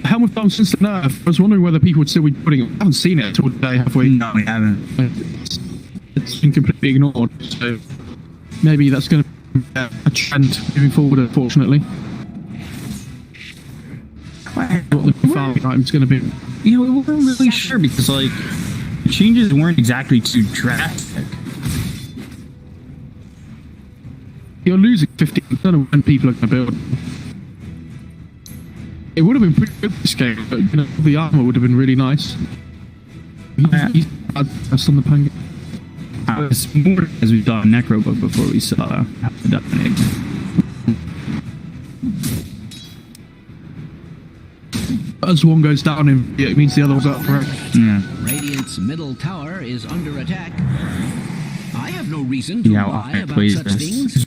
Helmet Bomb since the nerf. I was wondering whether people would still be putting it. I haven't seen it until today, have we? No, we haven't. It's been completely ignored. So maybe that's going to be a trend moving forward, unfortunately. What the farming item's going to be. You know, we weren't really sure because, like, the changes weren't exactly too drastic. You're losing 50% of when people are going to build. It would have been pretty good this game, but you know, the armor would have been really nice. He's on the pan. It's more as we saw Necrobook before we saw the Dominik. As one goes down, it means the other one's up for it. Yeah. Radiant's middle tower is under attack. I have no reason to lie about such things.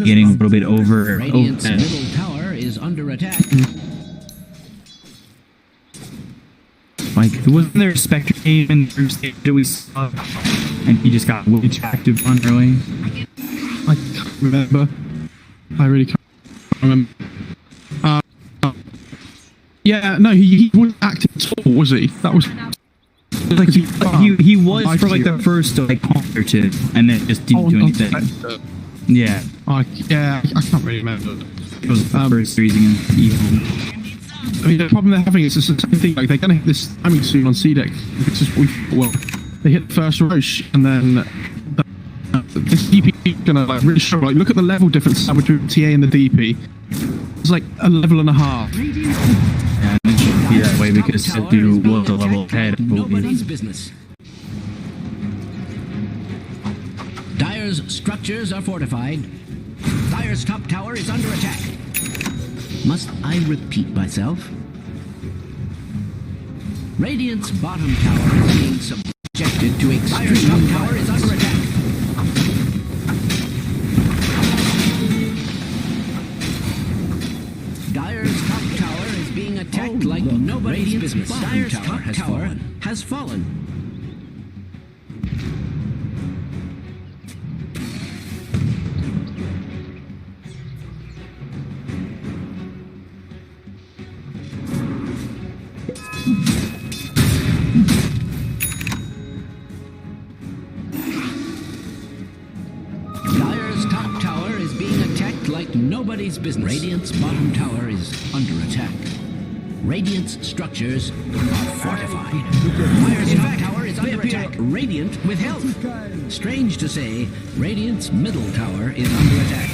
Getting a little bit over. Radiant's middle tower is under attack. Like, wasn't there a Spectre game in the group stage that we saw, and he just got way too active on early? I can't remember. I really can't remember. Yeah, no, he wasn't active at all, was he? That was like he was for like the first like month or two, and then just didn't do anything. Yeah. I can't really remember. It was the first reason even. I mean, the problem they're having is the same thing. Like, they're going to hit this timing soon on CDEC. It's just, well, they hit the first Roche, and then this DP is going to, like, really struggle. Like, look at the level difference between TA and the DP. It's like a level and a half. Yeah, it should be that way because Sedu was a level ahead. Nobody's business. Dire's structures are fortified. Dire's top tower is under attack. Must I repeat myself? Radiant's bottom tower is being subjected to extreme. Dire's top tower is under attack. Dire's top tower is being attacked like nobody's business. Dire's top tower has fallen. Dire's top tower is being attacked like nobody's business. Radiant's bottom tower is under attack. Radiant's structures are fortified. Dire's top tower is under attack. Radiant with health. Strange to say, Radiant's middle tower is under attack.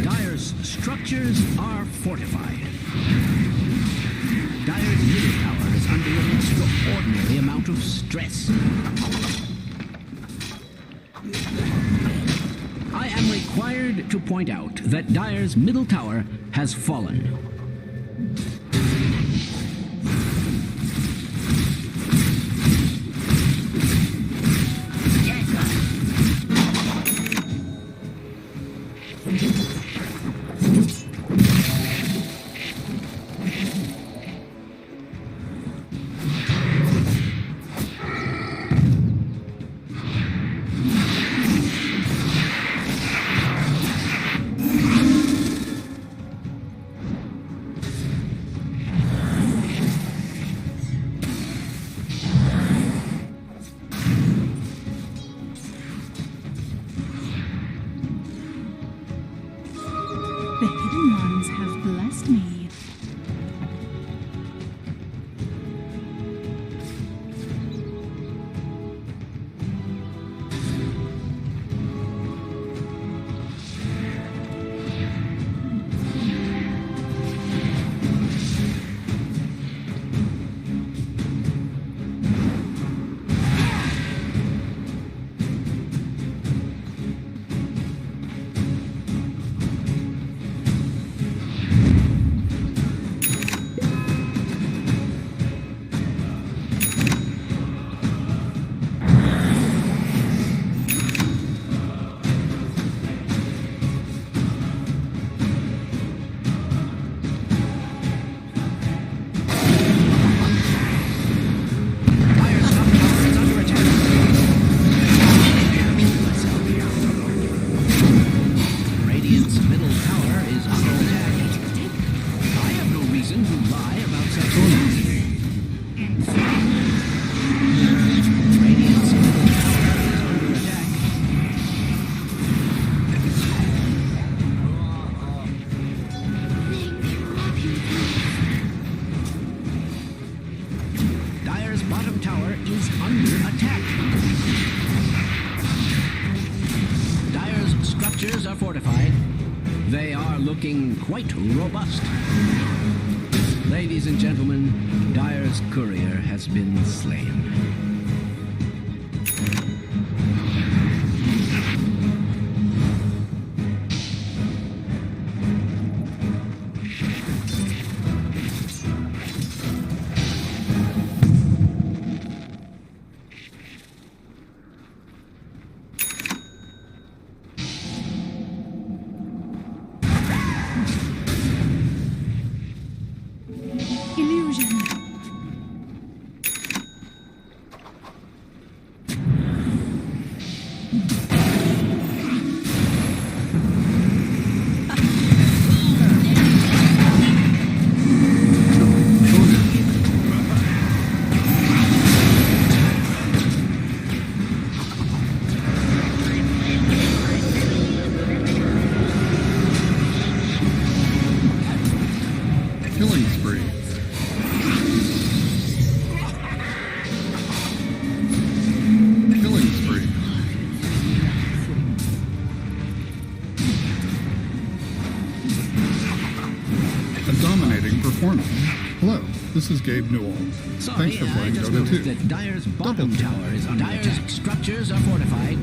Dire's structures are fortified. Dire's middle tower is under an extraordinary amount of stress. I am required to point out that Dire's middle tower has fallen. structures are fortified. They are looking quite robust. Ladies and gentlemen, Dyer's courier has been slain. Illusion. Killing spree. Killing spree. A dominating performance. Hello, this is Gabe Newell. Sorry, Thanks for I playing just Dota noticed 2. that Dyer's bottom Double tower is under attack. Dyer's structures are fortified.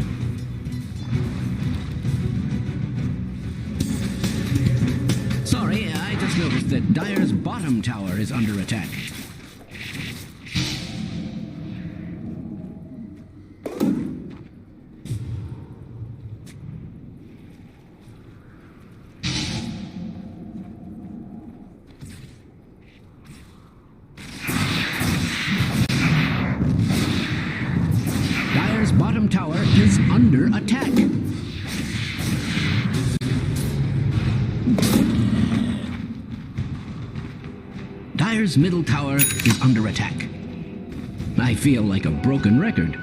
Sorry, I just noticed that Dyer's bottom tower is under attack. Dyer's bottom tower is under attack. Dyer's middle tower is under attack. I feel like a broken record.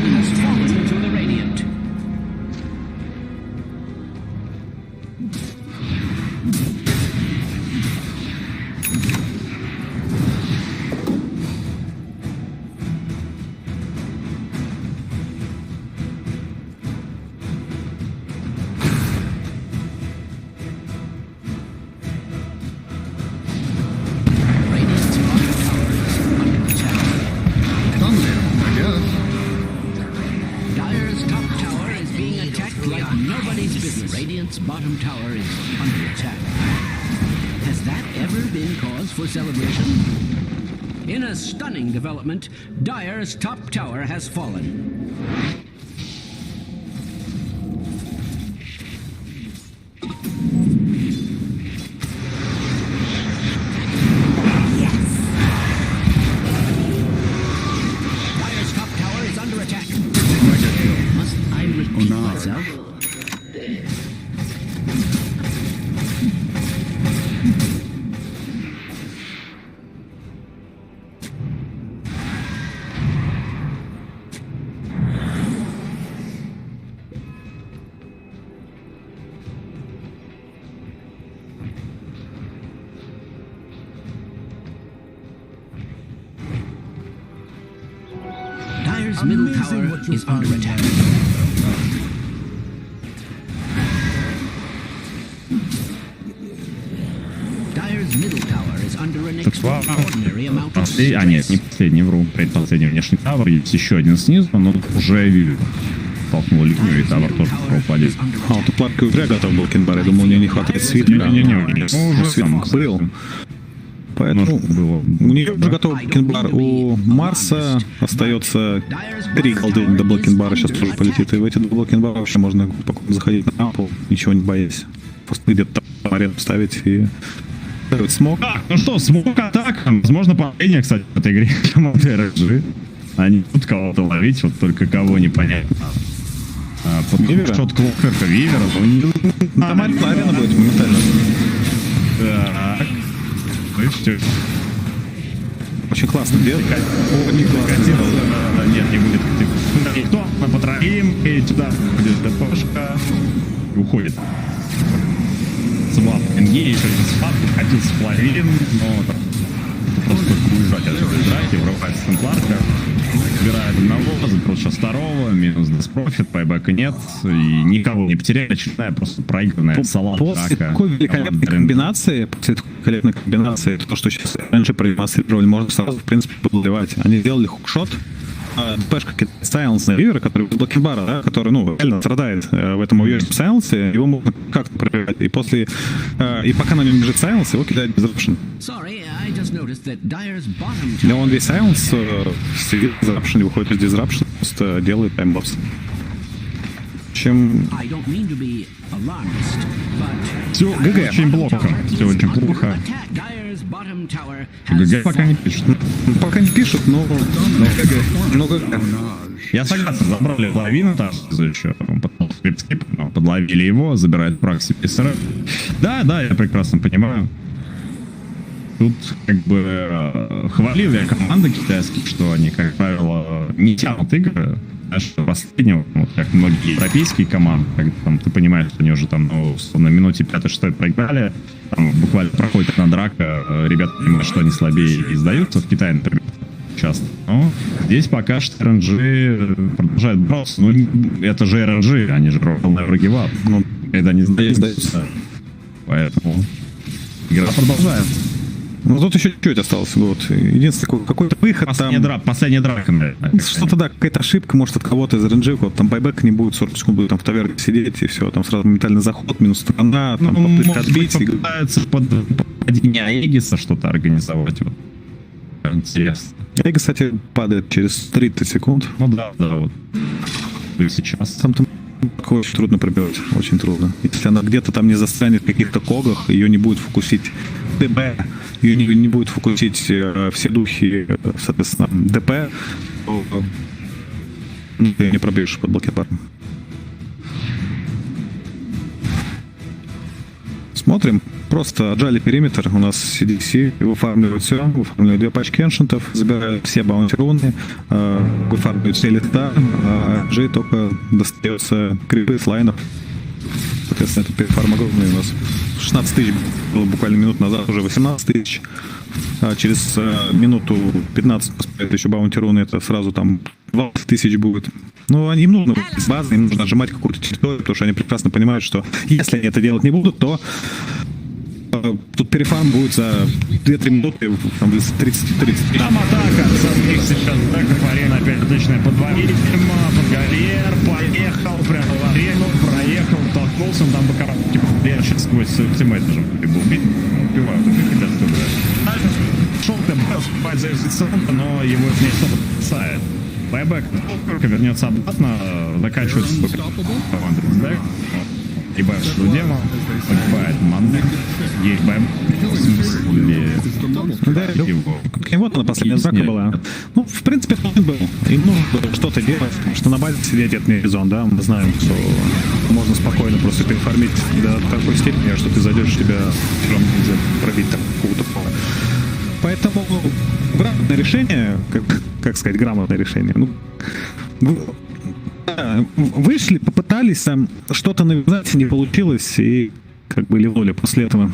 Has fallen into the Radiant. Radiant's bottom tower is under attack. Dominating, I guess. Dyer's top tower is being attacked like nobody's business. Radiant's bottom tower is under attack. Has that ever been cause for celebration? In a stunning development, Dyer's top tower has fallen. Dyer's top tower is under attack. Must I repeat no. myself? Dyer's middle tower is under attack. Dyer's middle tower is under an extraordinary amount of А нет, не последний, вру. Предпоследний внешний тавр. Есть еще один снизу, но уже вижу. Толкнул линию, и тавр тоже упадет. А, вот планку зря готов был Кенбар. Я думал, у него не хватает света. Не-не-не, Свет уже был. Поэтому было. у нее уже готов блокинг-бар. У Марса остается 3 голды до блокинг-бара. Сейчас тоже полетит. И в эти 2 блокинг-бара вообще можно спокойно заходить на рампу, ничего не боясь. Просто где-то там арену ставить и ставить смог. Ну что, смог атака. Возможно, последняя, кстати, в этой игре команды RNG. Они тут кого-то ловить, вот только кого непонятно. Вивера? Что-то Клокерка, Вивера. Там арена будет моментально. Так. Ну и все. Очень классно делать. Очень классно делать. Нет, не будет. Никто, мы потроим, и туда будет ДПшка. И уходит. Свап. НГ еще не свап, хотел с половин, но это просто уезжать отсюда играть, врывается Темпларка. Собирает одного, закрыл сейчас второго, минус диспрофит, пайбека нет, и никого не потеряли, очередная просто проигранная салат. После такой великолепной комбинации, то, что сейчас раньше продемонстрировали, можно сразу, в принципе, подливать. Они сделали хукшот, пешка Сайленс на Ривера, который из блокинбара, да, который, ну, реально страдает в этом уверенном Сайленсе, его можно как-то проверять. И после, и пока на нем бежит Сайленс, его кидает Disruption. И он весь Сайленс сидит в Disruption, выходит из Disruption, просто делает таймбокс. Чем... Все, ГГ. Очень плохо. Все очень плохо. ГГ пока не пишут. Пока не пишут, но ГГ. Я согласен, забрали половину, там еще потом скрип, но подловили его, забирает пракси писара. Да, я прекрасно понимаю. Тут как бы хвалил я команды китайские, что они, как правило, не тянут игры. Знаешь, последнего, вот как многие европейские команды, как там ты понимаешь, что они уже там, ну, на минуте 5-6 проиграли, там буквально проходит одна драка, ребята понимают, что они слабее и сдаются, в Китае, например, часто. Но здесь пока что RNG продолжает бороться. Ну, это же RNG, они же never give up. Ну, когда не сдаются. Поэтому игра продолжается. Ну, тут еще чуть-чуть осталось. Вот. Единственный какой-то выход Последняя драка, наверное. Что-то, да, какая-то ошибка, может, от кого-то из RNG, вот там байбек не будет, 40 секунд будет там в таверне сидеть, и все, там сразу моментальный заход, минус сторона, там попытка отбить. Пытаются под падение Эгиса что-то организовать. Вот. Интересно. Эгис, кстати, падает через 30 секунд. Ну да, вот. И сейчас. Там очень трудно пробивать, очень трудно. Если она где-то там не застрянет в каких-то когах, ее не будет фокусить ДБ, ее не будет фокусить все духи, соответственно, ДП, то ты не пробьешь под блокетбаром. Смотрим. Просто отжали периметр. У нас CDEC выфармливают все. Выфармливают 2 пачки эншентов, забирают все баунти-руны, выфармливают все листа, а G только достается крипы с лайнов. Соответственно, это перефарм огромный у нас. 16 тысяч было буквально минут назад, уже 18 тысяч. Через минуту 15 поставят еще баунти-руны, это сразу там 20 тысяч будет. Ну, им нужно с базы, им нужно отжимать какую-то территорию, потому что они прекрасно понимают, что если они это делать не будут, то тут перефарм будет за 2-3 минуты, там, 30-30. Там атака, Сасник сейчас Декафарин опять отличная подвалить, Подгалер, поехал прямо в арену, проехал, толкнулся, он там боковой, типа, я сейчас сквозь тиммейт даже был убит, убивают, убивают, дальше шел-то спать за Эзицион, но его не особо касает. Байбек, вернется обратно, заканчивается команда Риздек. Ебать, что дело, погибает Мандек, есть байбек, в смысле, вот она последняя драка была. Ну, в принципе, он был. Им нужно что-то делать, потому что на базе сидеть это не резон, да, мы знаем, что можно спокойно просто переформить до такой степени, что ты зайдешь, тебя нельзя пробить какого-то пола. Поэтому грамотное решение, как сказать, грамотное решение, ну, вышли, попытались там что-то навязать, не получилось, и как бы ливнули после этого.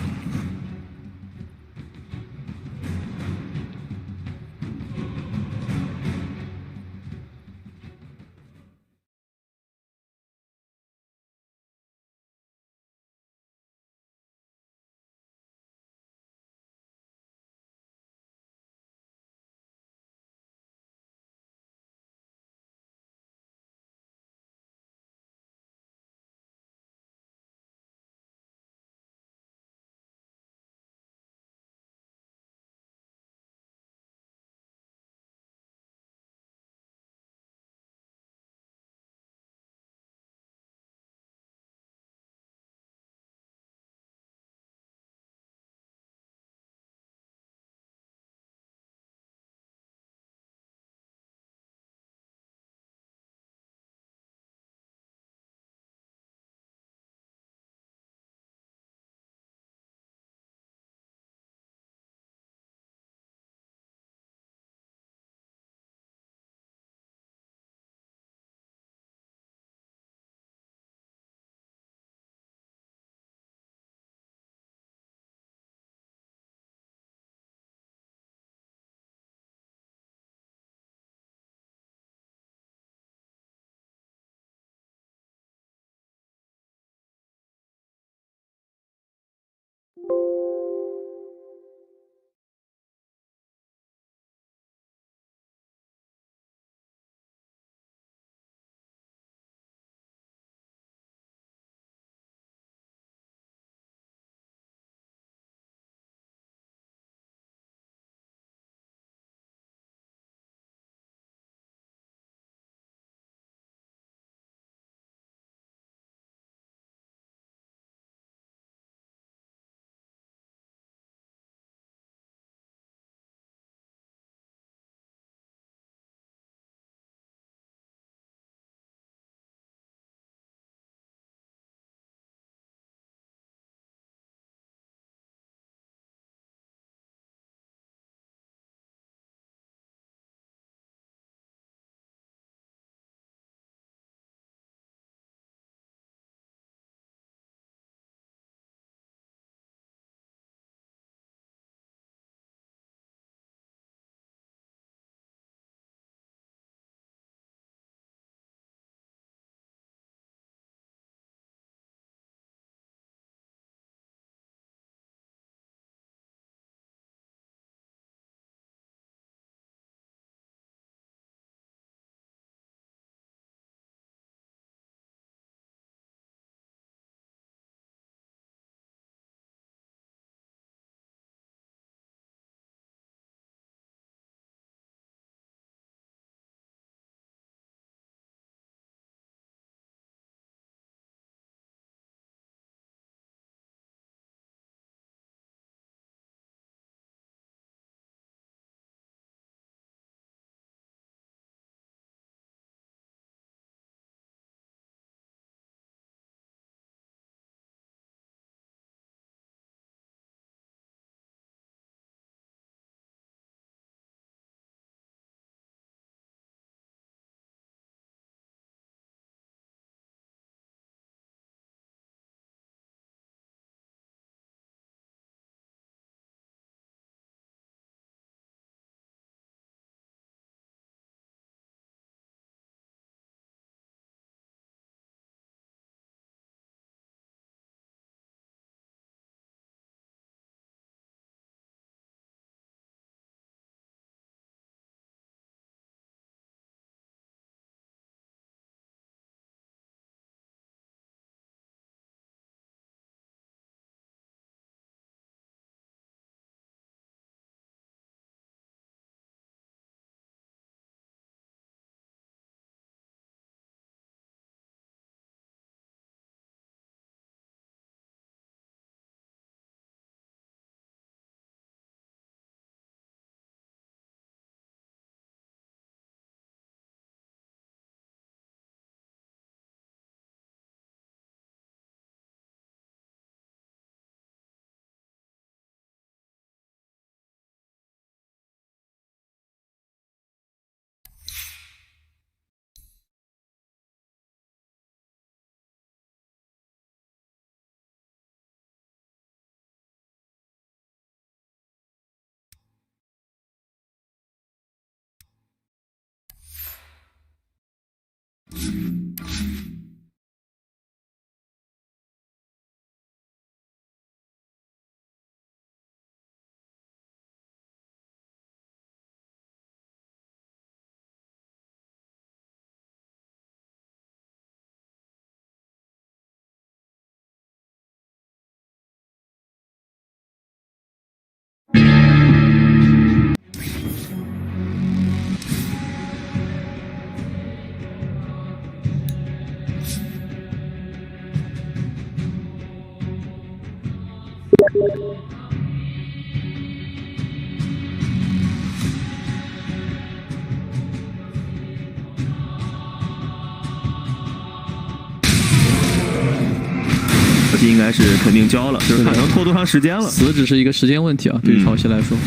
这应该是肯定交了，就是看能拖多长时间了。死只是一个时间问题啊，对于潮汐来说，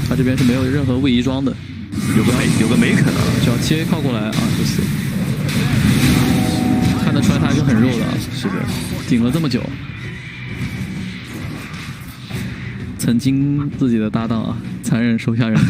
他这边是没有任何位移装的，有个梅肯啊，只要切靠过来啊就死。看得出来他还是很肉的啊，是的，顶了这么久。曾经自己的搭档啊，残忍手下人。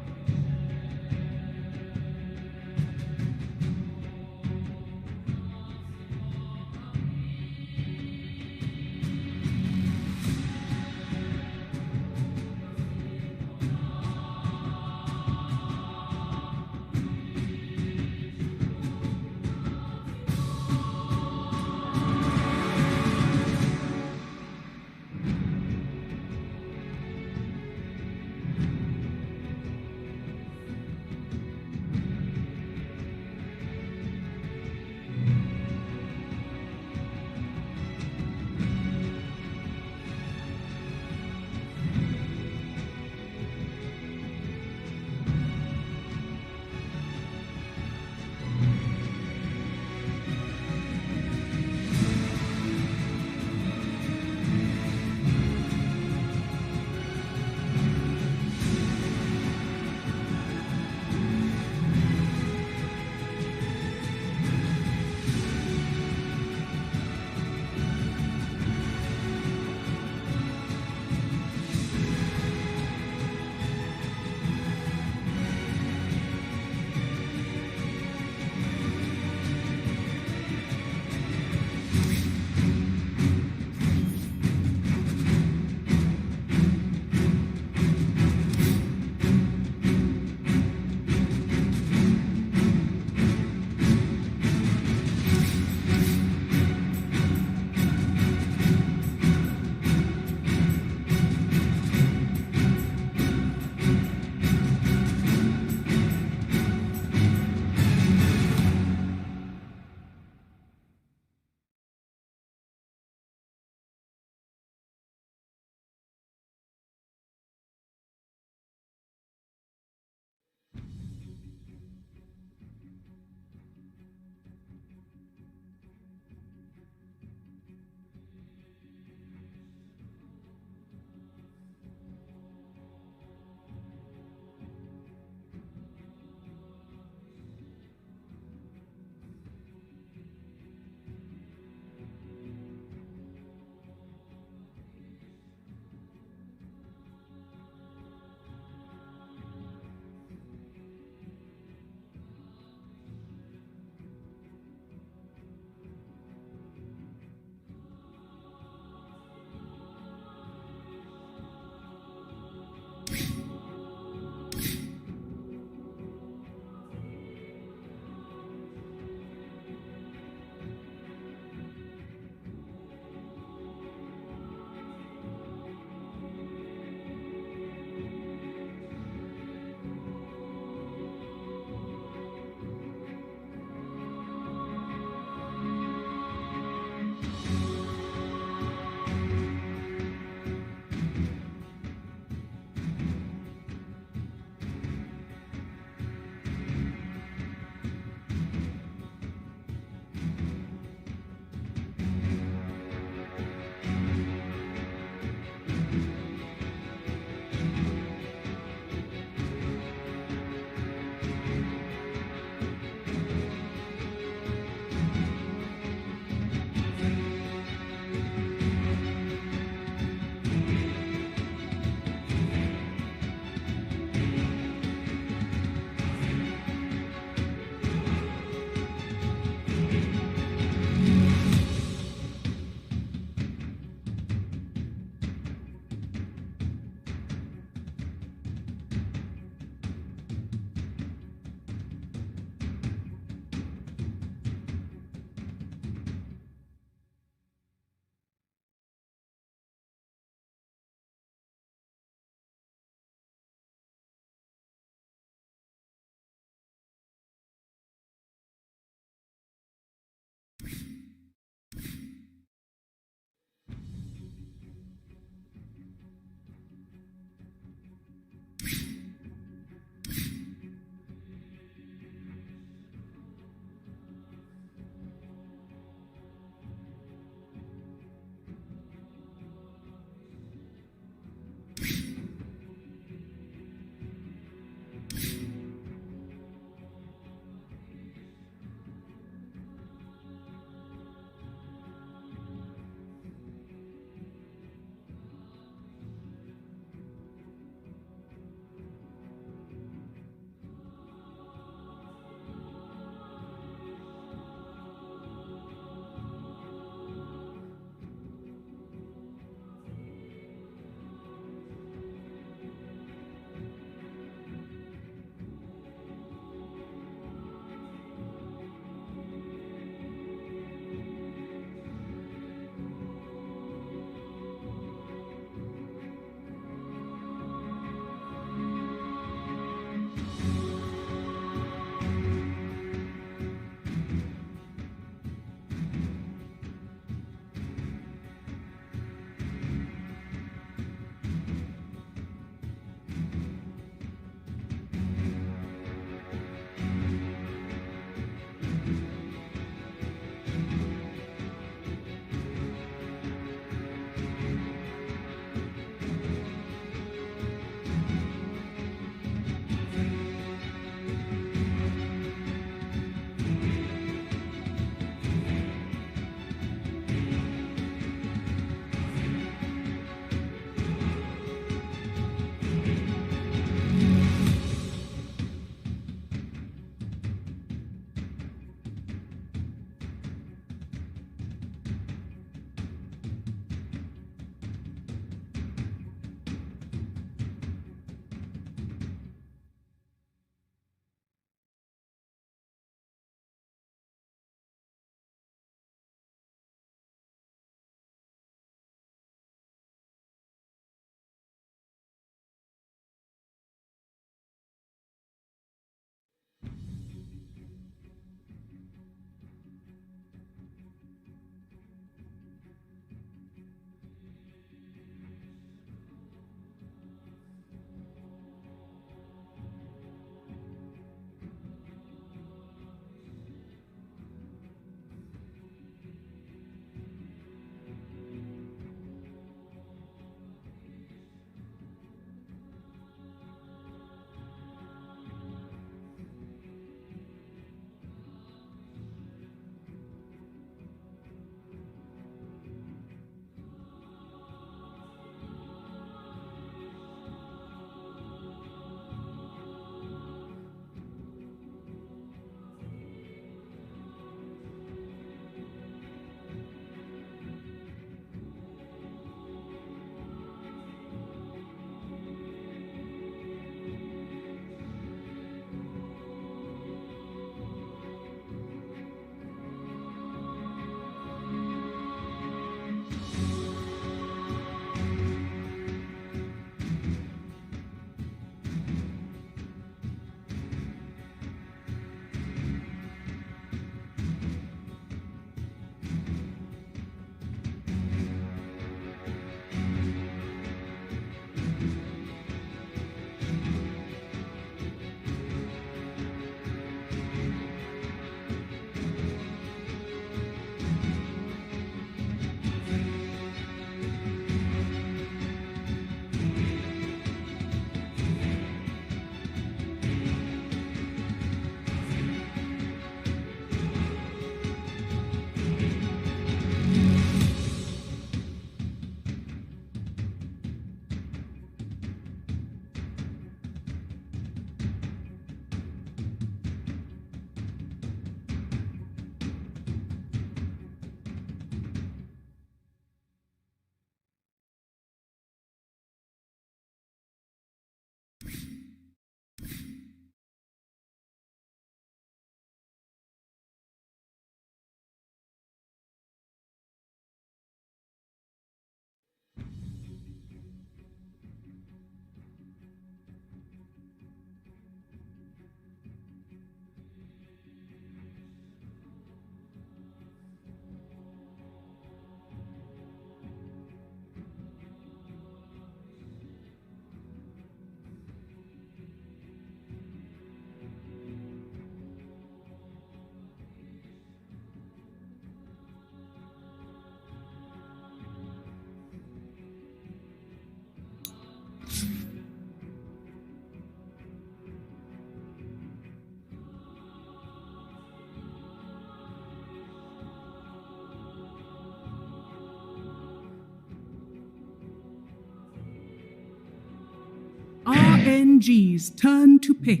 RNG's turn to pick.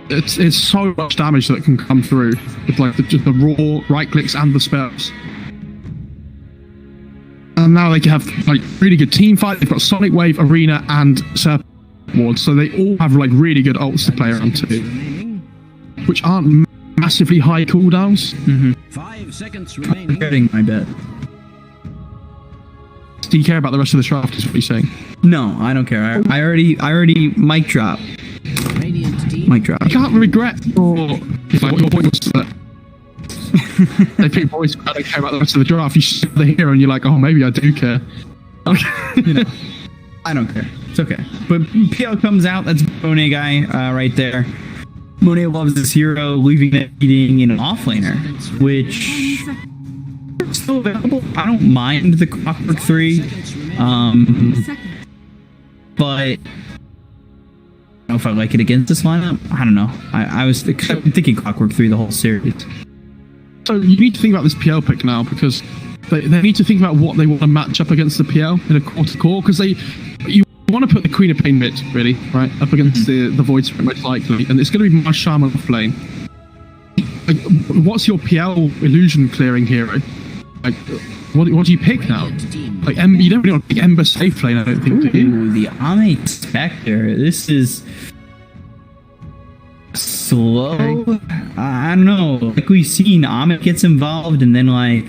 It's so much damage that can come through with like just the raw right clicks and the spells. And now they can have like really good team fight. They've got Sonic Wave, Arena, and Serpent Ward, so they all have like really good ults to play around too, which aren't massively high cooldowns. 5 seconds remaining. I'm getting my bet. Do you care about the rest of the draft? Is what you're saying? No, I don't care. I already mic drop. Radiant team. Mic drop. I can't regret your point was that they pick boys who don't care about the rest of the draft. You sit there here and you're like, oh, maybe I do care. You know, I don't care. It's okay. But PL comes out. That's Monet guy right there. Monet loves this hero, leaving that meeting in an offlaner, which is still available. I don't mind the Clockwork 3, but I don't know if I like it against this lineup. I don't know. I was thinking Clockwork 3 the whole series. So you need to think about this PL pick now, because they need to think about what they want to match up against the PL in a core-to-core, because you want to put the Queen of Pain mid, really, right, up against the Void Spirit most likely, and it's going to be my Shaman off lane. Like, what's your PL illusion clearing hero? Like, what do you pick now? Like, you don't really want to pick Ember safe lane, I don't think, do you? Ooh, the Ame Spectre. This is slow. Okay. I don't know. Like, we've seen Ame gets involved, and then like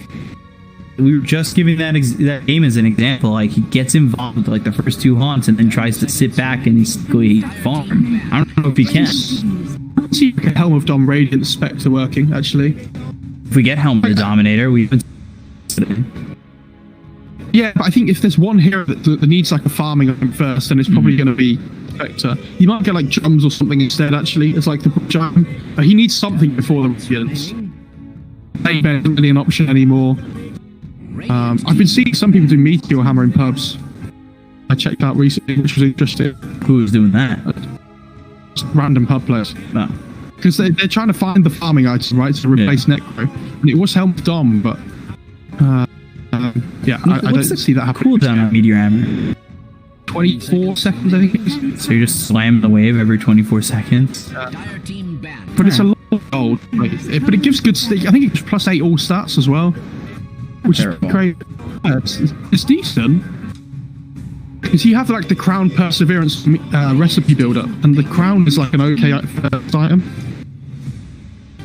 we were just giving that game as an example. Like, he gets involved with like the first 2 haunts, and then tries to sit back and he farm. I don't know if he can. I see Helm of Dom Radiant Spectre working, actually. If we get Helm of the Dominator, we. Yeah, but I think if there's one hero that needs like a farming item first, then it's probably going to be Spectre. You might get like drums or something instead, actually. It's like the jam. He needs something before the Radiance. Maybe isn't really an option anymore. I've been seeing some people do Meteor Hammer in pubs. I checked out recently, which was interesting. Who's doing that? Just random pub players. No. Because they're trying to find the farming item, right, to replace Necro. And it was Helm of Dom, but yeah, I don't see that happening. Cooldown on Meteor Hammer. 24 seconds, I think it is. So you just slam the wave every 24 seconds. But it's a lot of gold. But it gives good stick. I think it's +8 all stats as well, which is great. It's decent. Because you have like the Crown Perseverance recipe build up, and the Crown is like an okay first item.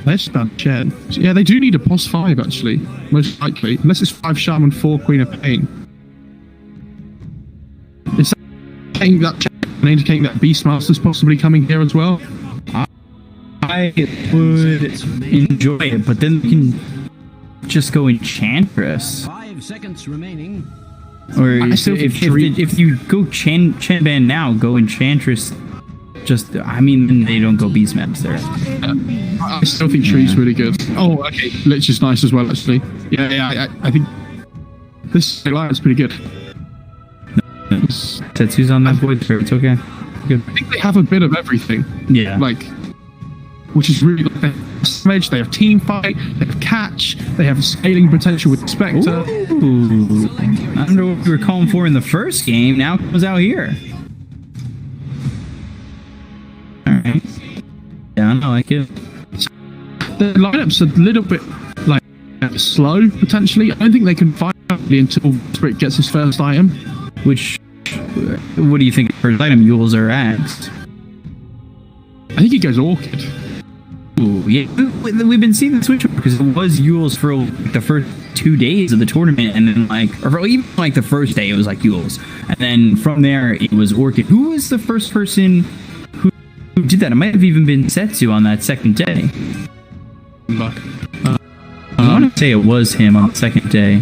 They're just bad shit. Yeah, they do need a boss 5 actually, most likely, unless it's 5 Shaman, 4 Queen of Pain. Is that indicating that Beastmaster's possibly coming here as well? I would enjoy it, but then we can just go Enchantress. 5 seconds remaining. Or if you go Chanban now, go Enchantress. Just, I mean, then they don't go Beastmaster. I still think Tree's really good. Oh, okay, Lich is nice as well, actually. Yeah, I think this Alliance is pretty good. Tetsu's on that Void Spirit, it's okay. Good. I think they have a bit of everything. Yeah. Like, which is really like, they have damage, they have team fight, they have catch, they have scaling potential with Spectre. Ooh. I don't know what we were calling for in the first game, now it comes out here. Alright. Yeah, I like it. The lineup's a little bit like slow, potentially. I don't think they can fight until Spirit gets his first item. Which, what do you think first item Yules are at? I think he goes Orchid. Ooh, yeah. We've been seeing the switch because it was Yules for like, the first 2 days of the tournament, and then or even like the first day it was like Yules, and then from there it was Orchid. Who was the first person who did that? It might have even been Setsu on that second day. I want to say it was him on the second day.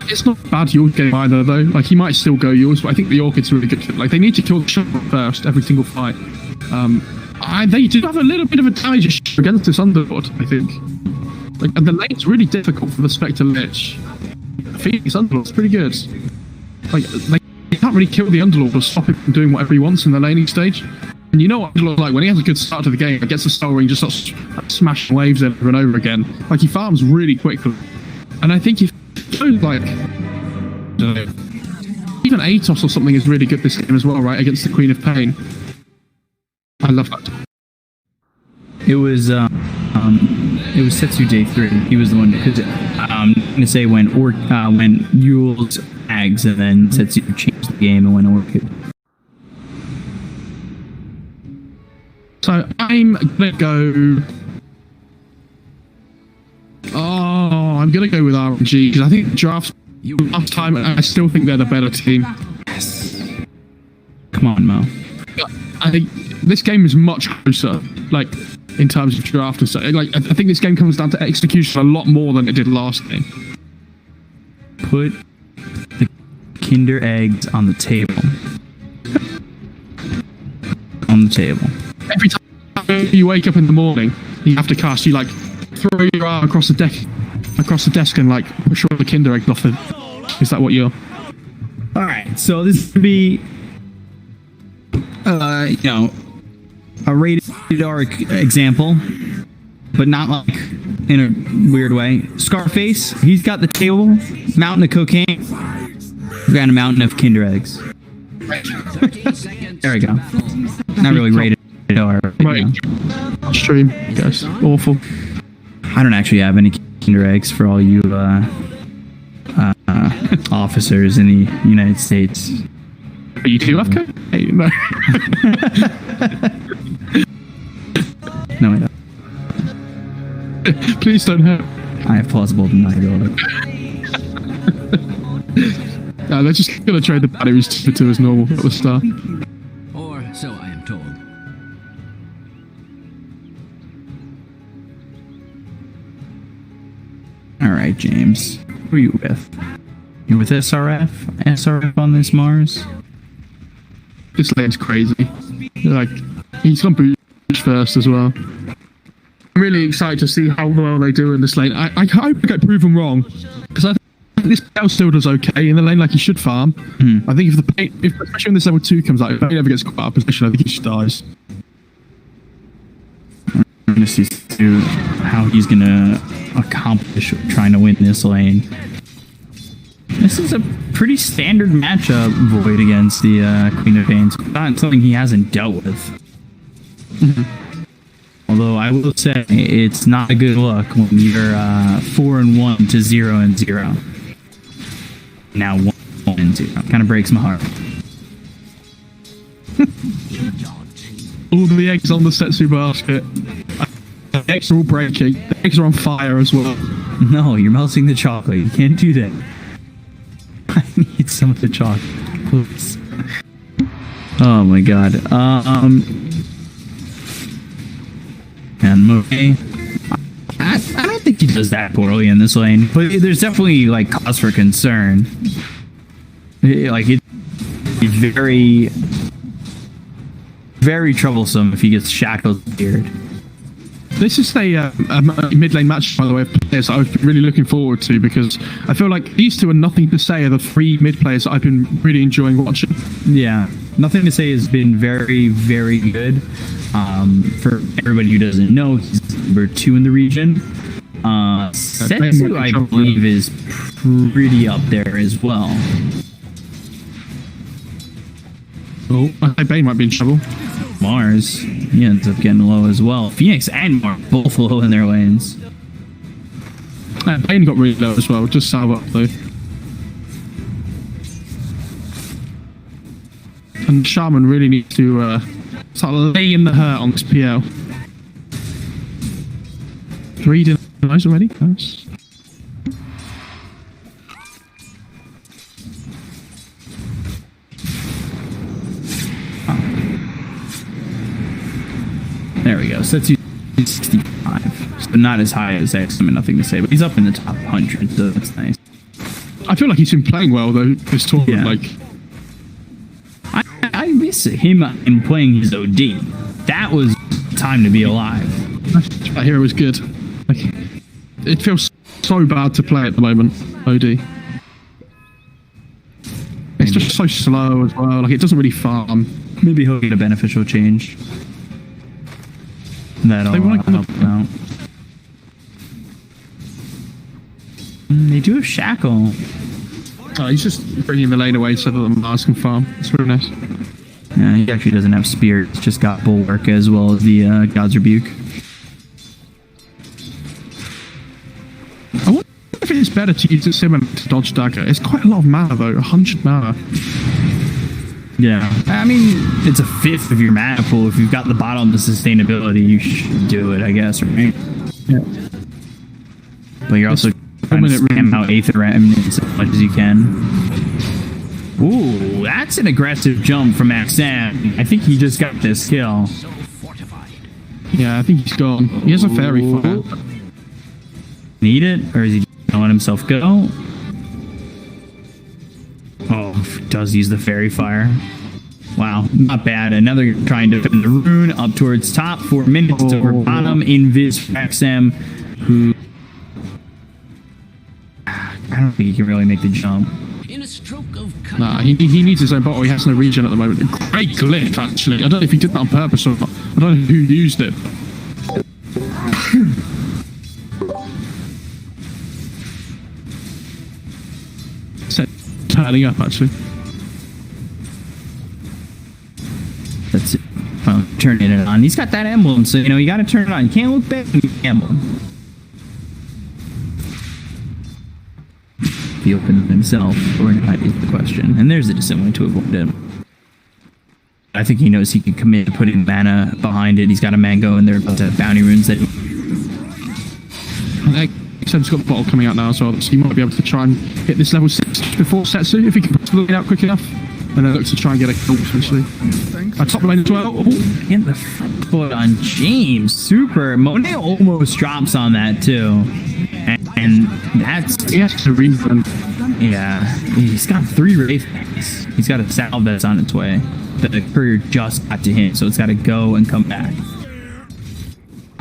It's not a bad Yules game either, though. Like, he might still go Yules, but I think the Orchid's really good. Like, they need to kill the Shovel first, every single fight. They do have a little bit of a damage issue against this Underlord, I think. Like, and the lane's really difficult for the Spectre Lich. I think this Underlord's pretty good. Like, you can't really kill the Underlord or stop him from doing whatever he wants in the laning stage. And you know what Underlord's like, when he has a good start to the game, he gets a Soul Ring, just starts smashing waves over and over again. Like, he farms really quickly. And I think if like even Atos or something is really good this game as well, right? Against the Queen of Pain. I love that. It was Setsu Day 3. He was the one because I'm gonna say when Yule's Ags and then Setsu changed the game and went Orchid. So I'm gonna go. Oh, I'm gonna go with RNG because I think draft last time I still think they're the better team. Yes. Come on, Mo. I think this game is much closer, like in terms of draft and stuff. Like I think this game comes down to execution a lot more than it did last game. Put the Kinder eggs on the table. On the table. Every time you wake up in the morning, you have to cast. You like throw your arm across the desk, and like push all the Kinder eggs off it. Is that what you're? All right, so this would be, you know, a rated R example, but not like in a weird way. Scarface, he's got the table, mountain of cocaine, he's got a mountain of Kinder eggs. There we go. Not really rated R. Right. Stream, guys. Awful. I don't actually have any Kinder eggs for all you officers in the United States. Are you too FK? Hey, no. No, I don't. Please don't hurt. I have plausible deniability. No, they're just gonna trade the batteries to as normal at the start. Or so I am told. Alright, James. Who are you with? You with SRF? SRF on this Mars? This lane's crazy. Like, he's gonna boot first as well. I'm really excited to see how well they do in this lane. I hope I get proven wrong, because I think this Bell still does okay in the lane, like he should farm. I think if the paint, especially when this level 2 comes out, if he ever gets caught out of position, I think he just dies. I'm gonna see how he's gonna accomplish trying to win this lane. This is a pretty standard matchup, Void against the Queen of Pain. Not something he hasn't dealt with. Although I will say it's not a good look when you're 4-1 to 0-0. Now 1-0. Kind of breaks my heart. All the eggs on the Setsu basket. The eggs are all breaking. The eggs are on fire as well. No, you're melting the chocolate. You can't do that. I need some of the chocolate, please. Oh my god. And Moe, I don't think he does that poorly in this lane, but there's definitely like cause for concern. Like it's very, very troublesome if he gets shackled beard. This is a mid lane match, by the way, of players that I've really looking forward to, because I feel like these two are nothing to say are the 3 mid players that I've been really enjoying watching. Yeah, Nothing to Say has been very, very good. For everybody who doesn't know, he's number 2 in the region. Setsu, I believe, is pretty up there as well. Oh, I think Bane might be in trouble. Mars, he ends up getting low as well. Phoenix and Mars both low in their lanes. Bane got really low as well, just salve up though. And Shaman really needs to start laying the hurt on this PL. 3 denies already? Nice. There we go. Setsu 65. So not as high as X, I mean, Nothing to Say, but he's up in the top 100, so that's nice. I feel like he's been playing well though this tournament. Yeah. Like, I miss him in playing his OD. That was time to be alive. that hero is good. Like, it feels so bad to play at the moment. OD. It's just so slow as well. Like, it doesn't really farm. Maybe he'll get a beneficial change. That'll help him out. They do have Shackle. Oh, he's just bringing the lane away so that the Mars can farm. It's really nice. Yeah, he actually doesn't have Spirit. It's just got Bulwark as well as the God's Rebuke. I wonder if it's better to use it similar to Dodge Dagger. It's quite a lot of mana though, 100 mana. Yeah, I mean, it's a fifth of your mana pool. If you've got the bottom to sustainability, you should do it, I guess, right? Yeah. But you're also trying to spam out Aether Remnants as much as you can. Ooh, that's an aggressive jump from XM. I think he just got this kill. So fortified. Yeah, I think he's gone. He has a fairy fire. Need it? Or is he just letting himself go? Oh, does use the fairy fire. Wow, not bad. Another trying to defend the rune up towards top. 4 minutes over bottom. Invis for XM, who I don't think he can really make the jump. In a stroke of Nah, he needs his own bottle. He has no regen at the moment. Great glyph, actually. I don't know if he did that on purpose or not. I don't know who used it. Set turning up, actually. That's it. Well, turning it on. He's got that emblem, so, you know, you got to turn it on. You can't look back at the emblem. He opened himself, or not, is the question. And there's a dissimilar to avoid him. I think he knows he can commit to putting mana behind it. He's got a mango, and they're about to have bounty runes that. Except's got the bottle coming out now as well, so he might be able to try and hit this level 6 before Setsu, if he can put the out quick enough. And then look to try and get a kill, essentially. Top lane as well. In the front foot on James. Super. Monet almost drops on that, too. And that's... He has to refund. Yeah. He's got 3 Wraith Banks. He's got a salve that's on its way. The courier just got to him, so it's got to go and come back.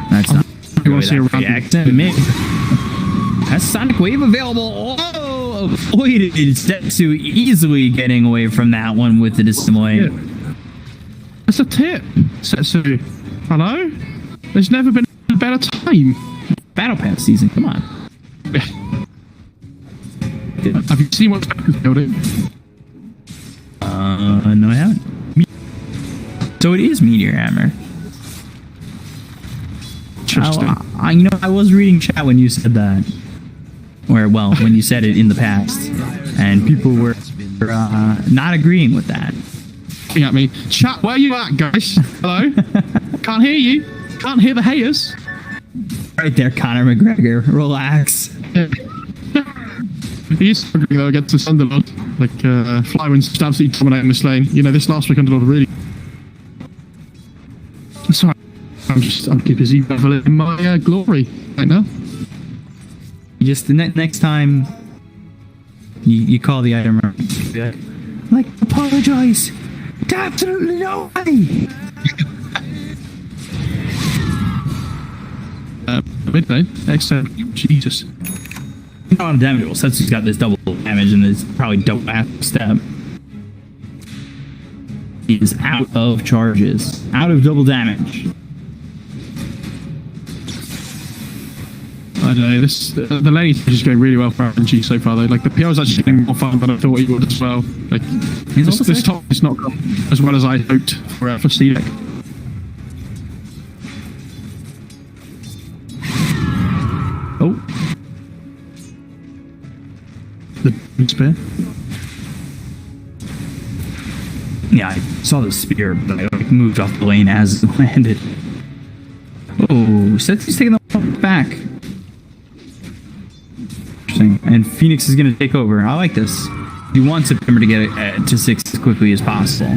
That's not... Has Sonic Wave available? Oh, avoided Setsu easily getting away from that one with the dissimulate. That's a tip, Setsu. Hello? There's never been a better time. Battle Pass season, come on. Have you seen what's building? No I haven't. So it is Meteor Hammer. You know, I was reading chat when you said that. Or, well, when you said it in the past. And people were not agreeing with that. Looking at me. Chat, where you at, guys? Hello? Can't hear you. Can't hear the haters. Right there, Conor McGregor. Relax. He's struggling, though, against this Underlord. Like, Flywind's just absolutely dominating this lane. You know, this last week Underlord really... Sorry. I'm too busy reveling in my glory right now. Just the next time you call the item like, apologize. Absolutely no way. Midday. Excellent. Jesus. Not a lot of damage. Well, since he's got this double damage and this probably double step. He is out of charges. Out of double damage. I don't know, the lane is just going really well for RNG so far though. Like the PO is actually getting more fun than I thought he would as well. Like this top is not gone as well as I hoped for CDEC. Oh. The spear. Yeah, I saw the spear, but I moved off the lane as it landed. Oh, Setsu's taking the back. And Phoenix is going to take over. I like this. He wants September to get it to 6 as quickly as possible.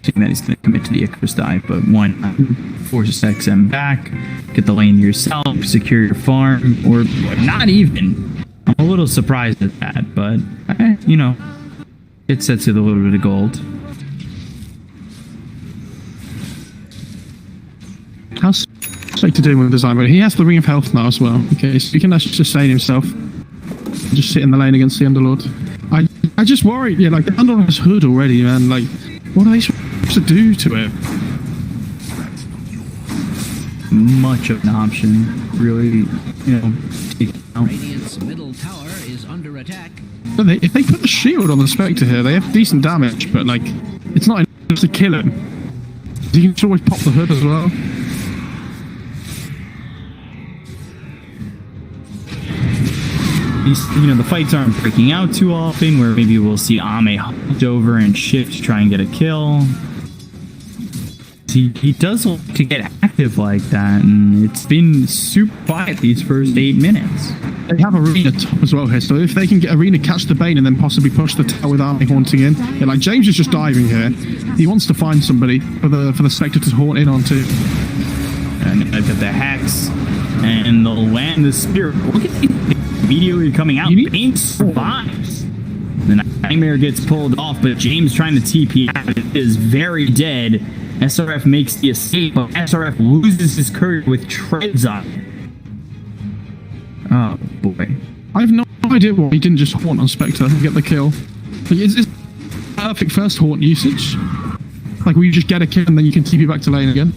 Thinking that he's going to commit to the Icarus dive, but one forces XM back, get the lane yourself, secure your farm, or not even. I'm a little surprised at that, but you know, it sets with a little bit of gold. How's like to do with the design, but he has the Ring of Health now as well. Okay, so he can actually sustain himself. Just sit in the lane against the Underlord. I just worry, yeah, like the Underlord has Hood already, man. Like, what are they supposed to do to it? much of an option, really, take out. Radiant's middle tower is under attack. But if they put the shield on the Spectre here, they have decent damage, but like, it's not enough to kill him. You can just always pop the hood as well. The fights aren't breaking out too often, where maybe we'll see Ame hunt over and shift to try and get a kill. He does like to get active like that, and it's been super quiet these first 8 minutes. They have Arena top as well here, so if they can get Arena, catch the Bane, and then possibly push the tower with Army haunting in. Yeah, like, James is just diving here. He wants to find somebody for the Spectre to haunt in onto. And I've got the Hex, and they'll land the Spirit. Look at the immediately coming out. Bane survives. The Nightmare gets pulled off, but James trying to TP out is very dead. SRF makes the escape, but SRF loses his courier with treads on it. Oh boy. I have no idea why he didn't just haunt on Spectre and get the kill. Like, it's perfect first haunt usage. Like, we just get a kill and then you can TP back to lane again.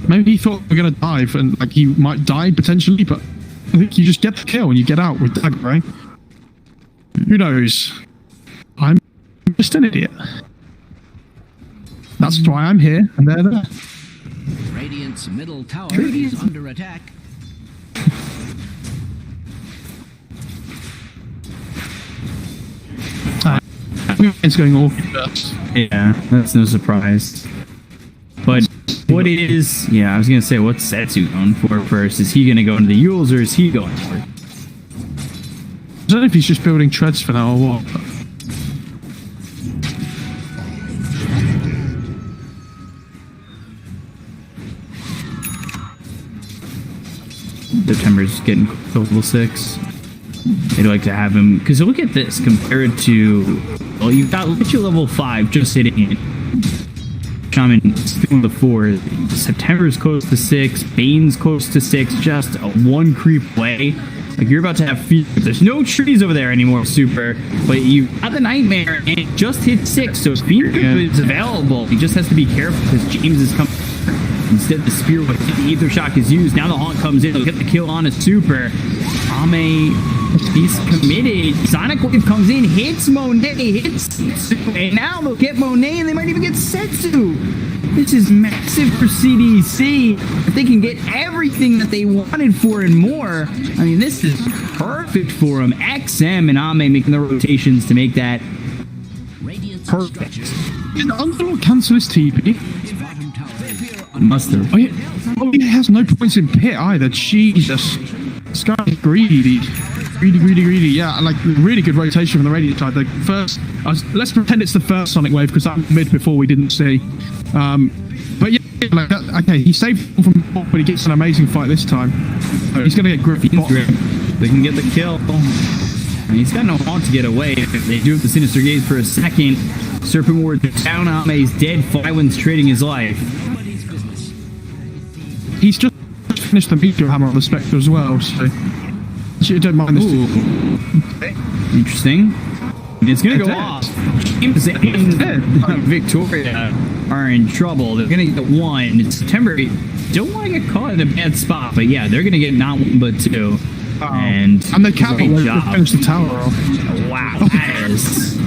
Maybe he thought we're gonna dive and like he might die potentially, but I think you just get the kill and you get out with dagger, right? Who knows? I'm just an idiot. That's why I'm here, and they're there. Radiant's middle tower is under attack. It's going awful first. Yeah, that's no surprise. But what is... Yeah, I was going to say, what's Setsu going for first? Is he going to go into the Yules, or is he going for it? I don't know if he's just building treads for now or what. But... September's getting to level 6. They'd like to have him, because look at this compared to, well, you've got Lich level 5 just hitting it. Shaman still the 4. September's close to 6. Bane's close to 6. Just a 1 creep away. Like, you're about to have fear. There's no trees over there anymore, Super. But you got the Nightmare, and it just hit 6, so fear is available. He just has to be careful because James is coming. Instead, the Spear with the Aether Shock is used. Now the Haunt comes in. They'll get the kill on a Super. Ame, he's committed. Sonic Wave comes in, hits Monet, hits Setsu. And now they'll get Monet, and they might even get Setsu. This is massive for CDEC. If they can get everything that they wanted for and more, I mean, this is perfect for them. XM and Ame making the rotations to make that perfect. Did Underlord cancel his TP? Must have. Oh, yeah. Oh, he has no points in pit either. Jesus. This guy's greedy. Greedy. Yeah, like, really good rotation from the Radiant side. The first... let's pretend it's the first Sonic Wave, because that mid before we didn't see. But yeah, like that, okay, he saved him from before, but he gets an amazing fight this time. So he's going to get Griffy. They can get the kill. And he's got no haunt to get away. If they do have the Sinister Gaze for a second, Serpent Ward down. Ame's dead. Flywind's trading his life. He's just finished the Meteor Hammer on the Spectre as well, so... You don't mind this. Interesting. It's gonna go off. James and Victoria are in trouble. They're gonna get 1. It's September. Don't want to get caught in a bad spot, but yeah, they're gonna get not 1 but 2. And the Capital will finish the tower off. Wow, that is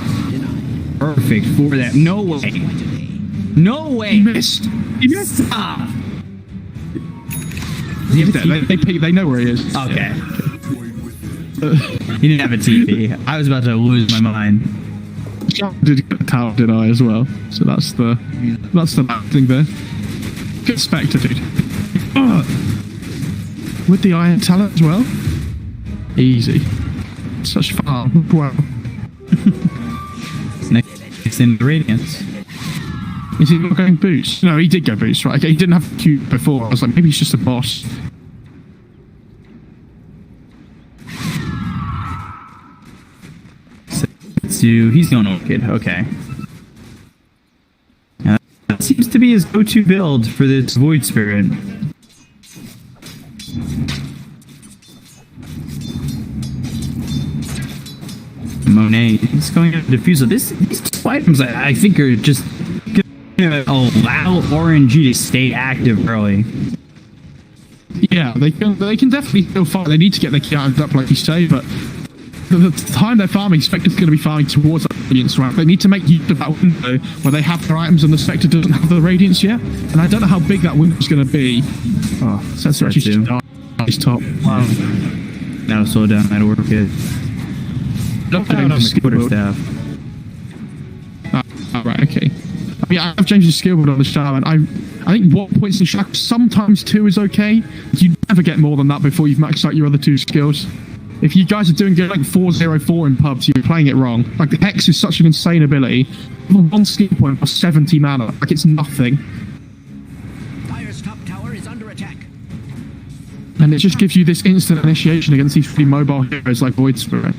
perfect for that. No way. No way. He missed. Stop. They know where he is. Okay. He didn't have a TP. I was about to lose my mind. Did get the tower, did I as well? So that's the bad thing there. Good Spectre, dude. With the Iron Talent as well. Easy. Such fun. Wow. Next in Radiance. Is he not going boost? No, he did go boost, right? Okay, he didn't have Q before. I was like, maybe he's just a boss. He's going Orchid. Okay. Now, that seems to be his go-to build for this Void Spirit. Monet is going to Diffusal. These 2 items, I think, are just going to allow RNG to stay active early. Yeah, they can definitely still fight. They need to get their characters up, like you say, but the time they're farming, Spectre's going to be farming towards that Radiance ramp. They need to make use of that window where they have their items and the Spectre doesn't have the Radiance yet. And I don't know how big that window is going to be. Oh, that's actually just nice top. Wow. That'll slow down that Orchid. Not Out on the quarterstaff. Right, okay. I mean, I have changed the skill build on the Shaman. I think 1 points in Shackle, sometimes 2 is okay. You never get more than that before you've maxed out your other 2 skills. If you guys are doing like 404 in pubs, you're playing it wrong. Like, the Hex is such an insane ability. 1 skill point for 70 mana. Like, it's nothing. Dire's top tower is under attack. And it just gives you this instant initiation against these pretty mobile heroes like Void Spirit.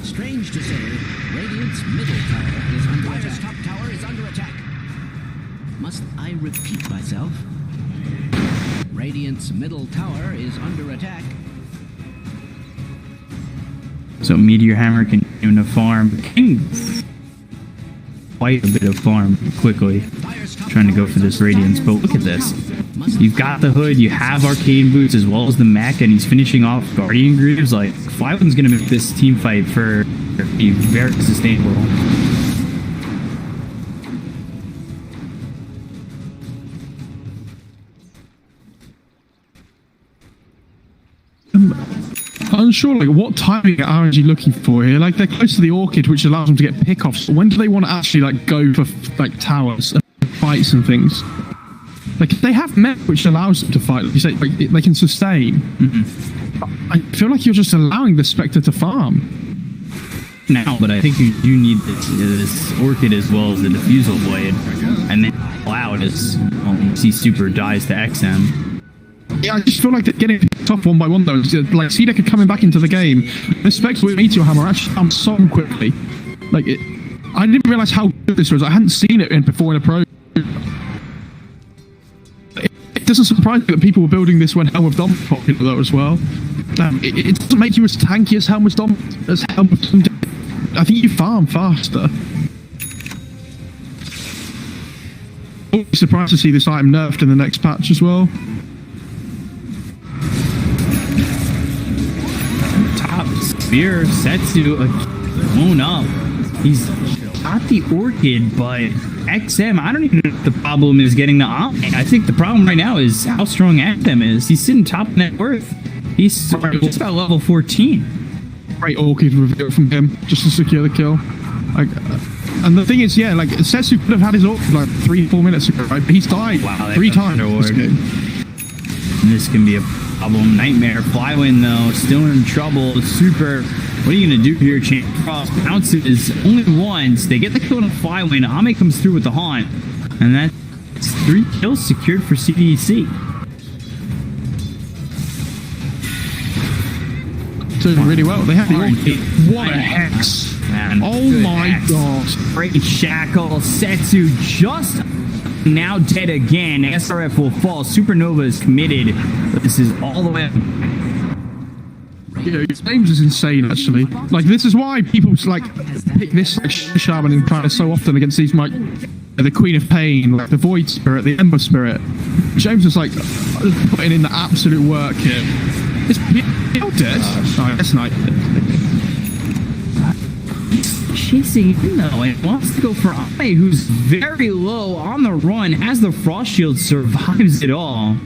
Strange to say, Radiant's middle tower is under attack. Dire's top tower is under attack. Must I repeat myself? Radiant's middle tower is under attack. So Meteor Hammer can do to farm. Quite a bit of farm quickly. Trying to go for this Radiance, but look at this. You've got the Hood, you have Arcane Boots as well as the mech, and he's finishing off Guardian Greaves. Like, 5-1's gonna make this team fight for be very sustainable. Unsure, like, what timing are RNG looking for here? Like, they're close to the Orchid, which allows them to get pickoffs. When do they want to actually, like, go for, like, towers and fights and things? Like, they have mech, which allows them to fight. Like you say, like, they can sustain. Mm-hmm. I feel like you're just allowing the Spectre to farm. Now, but I think you do need this Orchid as well as the Diffusal Blade. And then Cloud is, well, C Super dies to XM. Yeah, I just feel like they're getting picked off one by one, though. Like, CDEC are coming back into the game. The Specs with Meteor Hammer actually farm so quickly. Like, I didn't realize how good this was. I hadn't seen it before in a pro. It doesn't surprise me that people were building this when Helm of Dom was popular, though, as well. It doesn't make you as tanky as Helm of Dom. I think you farm faster. I'm surprised to see this item nerfed in the next patch as well. Top Spear Setsu blown up. He's got the Orchid, but XM, I don't even know if the problem is getting the Omni. I think the problem right now is how strong XM is. He's sitting top net worth. He's just about level 14. Great Orchid reveal from him just to secure the kill. Like, and the thing is, yeah, like, Setsu could have had his Orchid like 3-4 minutes ago, right? But he's died 3 times this game. This can be a problem. Nightmare. Flywin, though, still in trouble. Super. What are you going to do here? Champ Cross bounces only once. They get the kill on a Flywin. Ame comes through with the Haunt. And that's 3 kills secured for CDEC. Doing really well. They have the Orchid. What a Hex. Man, oh my god. Great Shackle. Setsu just now dead again. SRF will fall. Supernova is committed. But this is all the way. Yeah, his names is insane, actually. Like, this is why people, like, pick this, like, Shaman and kind of so often against these, like, the Queen of Pain, like, the Void Spirit, the Ember Spirit. James is, like, putting in the absolute work here. Is PL dead? No, that's not. Chasing him, though, and wants to go for Ame, who's very low on the run as the Frost Shield survives it all.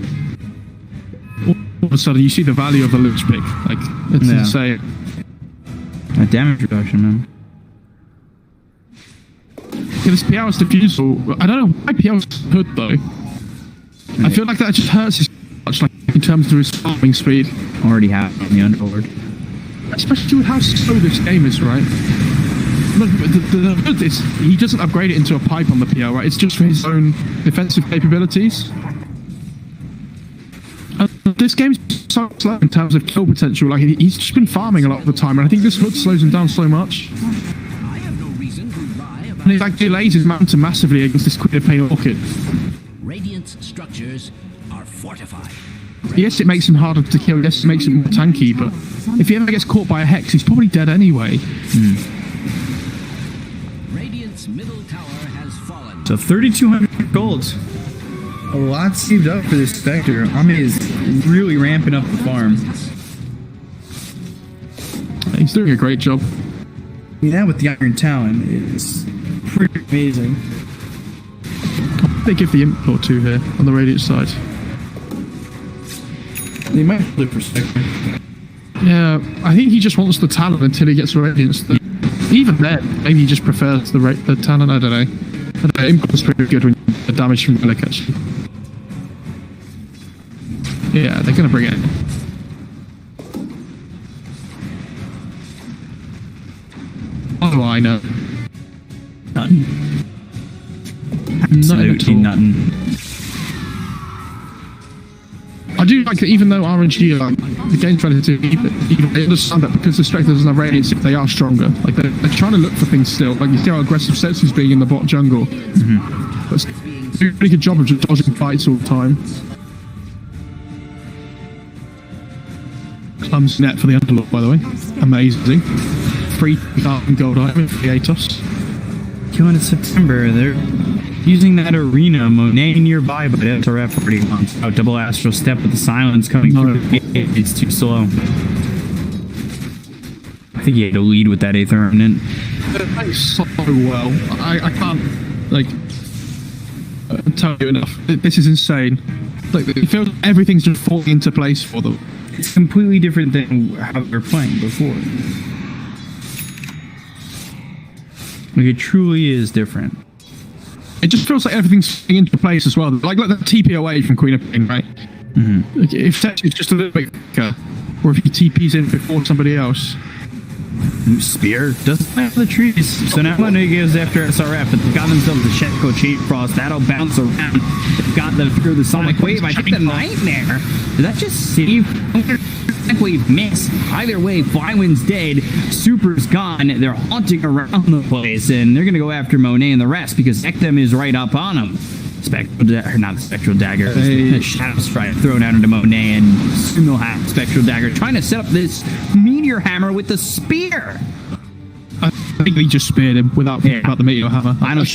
All of a sudden, you see the value of the Lich pick. Like, it's insane. A damage reduction, man. Yeah, this PL's Diffusal. I don't know why PL's Hood, though. I feel like that just hurts his much, like, in terms of his farming speed. Already have the Underlord. Especially with how slow this game is, right? Look, the Hood is, he doesn't upgrade it into a pipe on the PL, right? It's just for his own defensive capabilities. This game's so slow in terms of kill potential. Like, he's just been farming a lot of the time, and I think this Hood slows him down so much. I have no reason to lie about. And it, like, delays his mountain massively against this Queen of Pain Orchid. Radiant's structures are fortified. Yes, it makes him harder to kill. Yes, it makes him more tanky, but if he ever gets caught by a Hex, he's probably dead anyway. Radiant's middle tower has fallen. So 3,200 gold. A lot saved up for this Spectre. Ame is really ramping up the farm. He's doing a great job. I mean, that with the Iron Talon is pretty amazing. They give the Imp or two here on the Radiant side. They might flip for Spectre. Yeah, I think he just wants the talent until he gets Radiance. Even then, maybe he just prefers the talent. I don't know. Imp was pretty good when the damage from Relic actually. Yeah, they're gonna bring it in. What do I know? Nothing. Absolutely nothing. I do like that, even though RNG are like the game's relatively even, they understand that because the Spectre doesn't have Radiance, they are stronger. Like they're trying to look for things still. Like you see how aggressive Setsu's being in the bot jungle. But it's doing a pretty good job of just dodging fights all the time. Clumsy net for the Underlord, by the way. Amazing. 3,000 gold item for the Atos. Killing in September, they're using that arena, Monet nearby, but SRF already wants out. Double Astral Step with the silence coming through. It's too slow. I think he had to lead with that 8th Remnant. It plays so well. I can't, like, tell you enough. This is insane. Like, it feels like everything's just falling into place for them. It's completely different than how they were playing before. Like, it truly is different. It just feels like everything's falling into place as well. Like the TP away from Queen of Pain, right? Like if Setsu's just a little bit quicker, or if he TP's in before somebody else. Spear doesn't have the trees. So now Monet goes after SRF, but they've got themselves the Shetco Chain Frost. That'll bounce around. They've got the through the Sonic Wave. I think the Nightmare. Did that just save? Sonic Wave miss. Either way, Flywind's dead. Super's gone. They're haunting around the place, and they're gonna go after Monet and the rest because Ekdom is right up on them. Not the Spectral Dagger. The Shadow Strike thrown out into Monet, and soon they'll have Spectral Dagger trying to set up this Meteor Hammer with the spear. I think he just speared him without thinking about the Meteor Hammer. I don't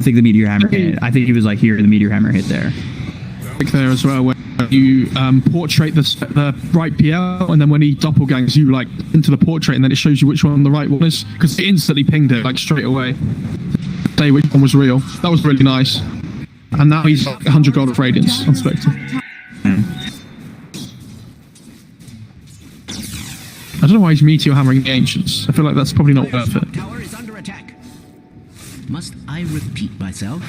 think the Meteor Hammer hit. I think he was like, here, the Meteor Hammer hit there. There as well, where you portrait the right PL, and then when he doppelgangs you like into the portrait, and then it shows you which one the right one is, because it instantly pinged it like straight away. Say which one was real. That was really nice. And now he's like 100 gold of Radiance on Spectre. I don't know why he's Meteor Hammering the Ancients. I feel like that's probably not worth it. Tower is under attack. Must I repeat myself?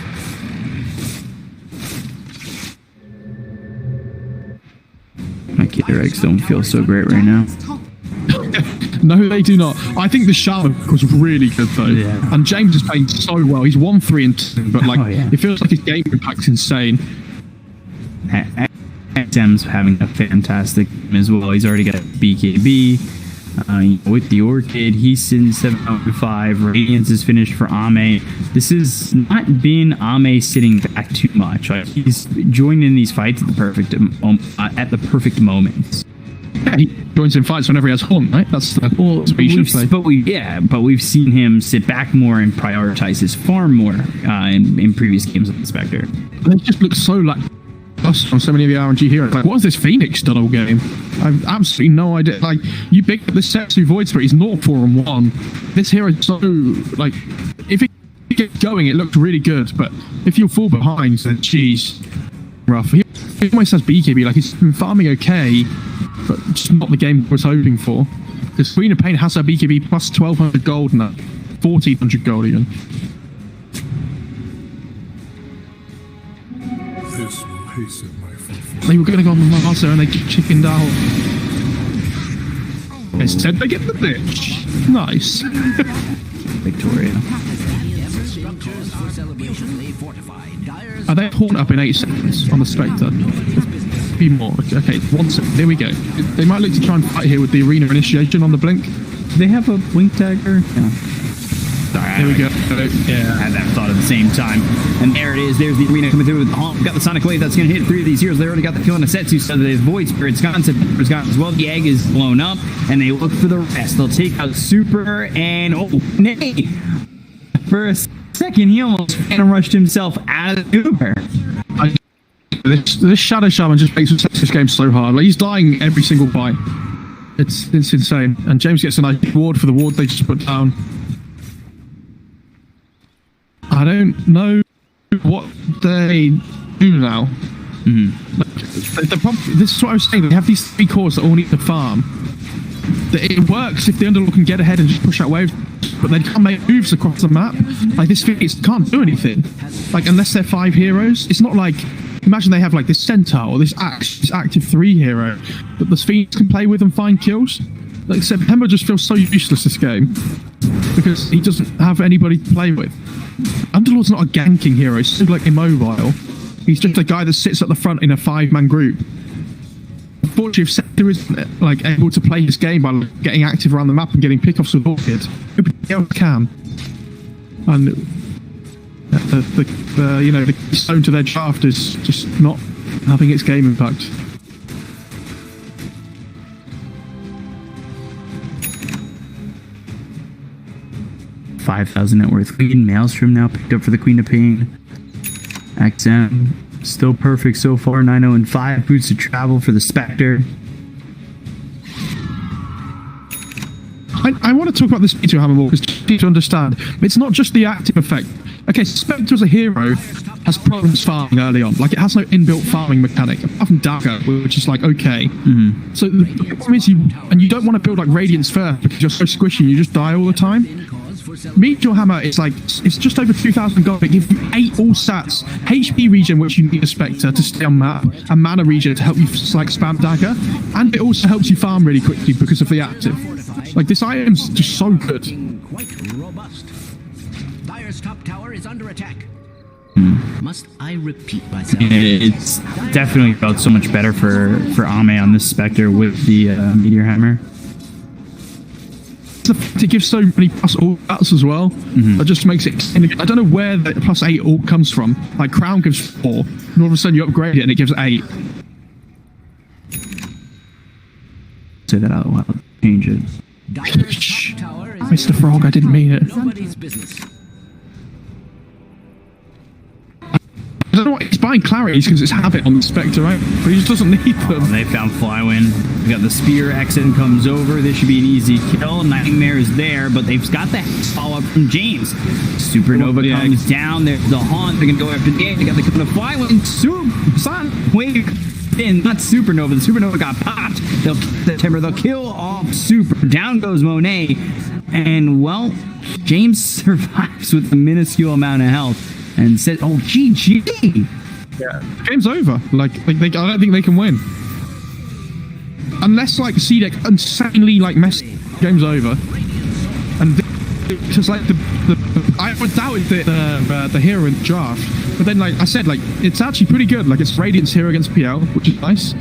My Killer Eggs don't feel so great right now. No, they do not. I think the Shaman was really good though. Yeah. And James is playing so well. He's 1, 3, and 2, but like it feels like his game impact's insane. Dem's having a fantastic game as well. He's already got BKB. With the Orchid, he's in 705. Radiance is finished for Ame. This has not been Ame sitting back too much. Like he's joined in these fights at the perfect moments. Yeah, he joins in fights whenever he has Haunt, right? That's the but we've seen him sit back more and prioritize his farm more in previous games of the Spectre. They just look so like us on so many of the RNG heroes. Like, what has this Phoenix done all game? I've absolutely no idea. Like, you pick up this Setsu Void Spirit, he's 0-4-1. This hero is so like, if it gets going, it looks really good, but if you fall behind, then geez, rough. He almost has BKB, like he's been farming okay, but just not the game I was hoping for. Because Queen of Pain has her BKB plus 1,200 gold now. 1,400 gold even. This will hasten my fulfillment. They were going to go on the Master and they just chickened out. Instead they get the bitch. Nice. Victoria. Are they Haunt up in 8 seconds on the Spectre? Be more. Okay, 1 second. There we go. They might look to try and fight here with the arena initiation on the blink. Do they have a blink dagger? Yeah. Sorry, there we go. Yeah, I had that thought at the same time. And there it is. There's the arena coming through with the Haunt. Got the Sonic Wave that's going to hit 3 of these heroes. They already got the kill on the Setsu, so the Void Spirit's gone. September's gone as well. The egg is blown up, and they look for the rest. They'll take out Super and Nay. For a second, he almost rushed himself out of the Uber. this Shadow Shaman just makes this game so hard. Like, he's dying every single fight. It's insane. And James gets a nice reward for the ward they just put down. I don't know what they do now. Like, this is what I was saying. They have these 3 cores that all need to farm. It works if the Underlord can get ahead and just push out waves, but they can't make moves across the map. Like, this Phoenix can't do anything. Like, unless they're 5 heroes. It's not like, imagine they have like this Centaur or this active 3 hero that the Phoenix can play with and find kills. Like, September just feels so useless this game because he doesn't have anybody to play with. Underlord's not a ganking hero. He's so like immobile. He's just a guy that sits at the front in a 5-man group. Unfortunately, if Sector isn't like able to play his game by like, getting active around the map and getting pickoffs with Orchid, nobody else can. And the keystone to their draft is just not having its game impact. $5,000 net worth Queen. Maelstrom now picked up for the Queen of Pain. XM still perfect so far. 9-0 and 5. Boots to travel for the Spectre. I want to talk about this B2 Hammer more because you need to understand it's not just the active effect. Okay, Spectre as a hero has problems farming early on. Like, it has no inbuilt farming mechanic apart from Dagger, which is like okay. So the problem is you don't want to build like Radiance first because you're so squishy and you just die all the time. Meteor Hammer is like, it's just over 2,000 gold. It gives you 8 all stats, HP regen, which you need a Spectre to stay on map, and mana regen to help you like spam Dagger, and it also helps you farm really quickly because of the active. Like, this item's just so good. Quite robust. Dire's top tower is under attack. Must I repeat myself? It's definitely felt so much better for Ame on this Spectre with the Meteor Hammer. It gives so many plus ult stats as well. That just makes it. I don't know where the plus 8 ult comes from. Like, Crown gives 4, and all of a sudden you upgrade it and it gives 8. Say that out loud. Change it. Mr. Frog, I didn't mean it. Nobody's business. I don't know what he's buying clarities because it's habit on the Spectre, right? But he just doesn't need them. They found Flywind. We got the Spear. XN comes over. This should be an easy kill. Nightmare is there, but they've got the follow-up from James. Supernova comes down. There's the Haunt. They're going to go after the game. They got the Flywind. Wait. Not Supernova. The Supernova got popped. They'll kill the Timber. They'll kill off Super. Down goes Monet. And, well, James survives with a minuscule amount of health. And said, "Oh, GG." Yeah, game's over. Like I don't think they can win unless like CDEC insanely like mess. Game's over. And because like I doubted the hero in the draft, but then like I said, like it's actually pretty good. Like, it's Radiance here against PL, which is nice.